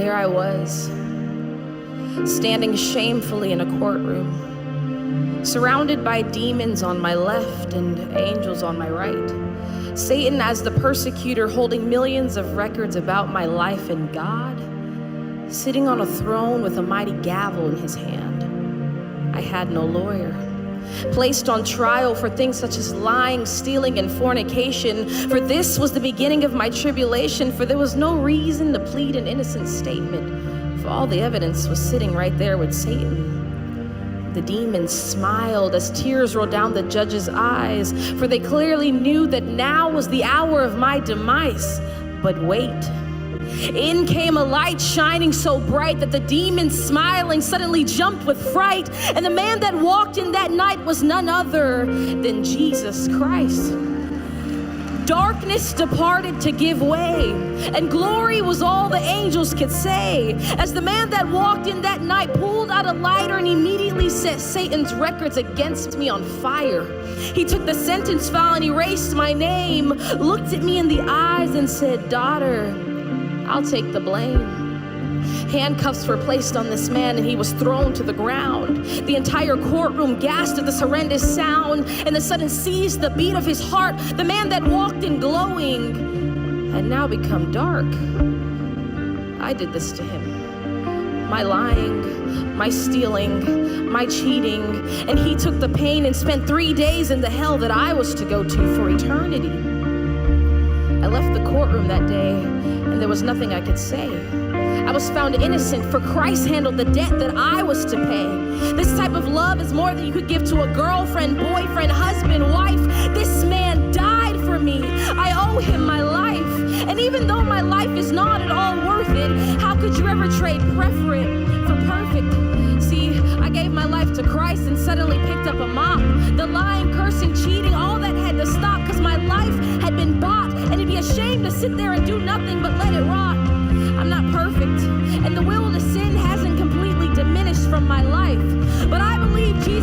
There I was, standing shamefully in a courtroom, surrounded by demons on my left and angels on my right. Satan as the persecutor, holding millions of records about my life, and God sitting on a throne with a mighty gavel in his hand. I had no lawyer. Placed on trial for things such as lying, stealing, and fornication. For this was the beginning of my tribulation, for there was no reason to plead an innocent statement, for all the evidence was sitting right there with Satan. The demons smiled as tears rolled down the judge's eyes, for they clearly knew that now was the hour of my demise. But wait. In came a light shining so bright that the demons smiling suddenly jumped with fright. And the man that walked in that night was none other than Jesus Christ. Darkness departed to give way, and glory was all the angels could say. As the man that walked in that night pulled out a lighter and immediately set Satan's records against me on fire. He took the sentence file and erased my name, looked at me in the eyes and said, "Daughter, I'll take the blame." Handcuffs were placed on this man and he was thrown to the ground. The entire courtroom gasped at this horrendous sound, and the sudden seized the beat of his heart. The man that walked in glowing had now become dark. I did this to him. My lying, my stealing, my cheating, and he took the pain and spent 3 days in the hell that I was to go to for eternity. I left the courtroom that day, and there was nothing I could say. I was found innocent, for Christ handled the debt that I was to pay. This type of love is more than you could give to a girlfriend, boyfriend, husband, wife. This man died for me. I owe him my life. And even though my life is not at all worth it, how could you ever trade preferent for perfect? See, I gave my life to Christ and suddenly picked up a mop. The lying, cursing, cheating, all that had to stop, because my life had been bought. And it'd be a shame to sit there and do nothing but let it rot. I'm not perfect, and the will to sin hasn't completely diminished from my life. But I believe Jesus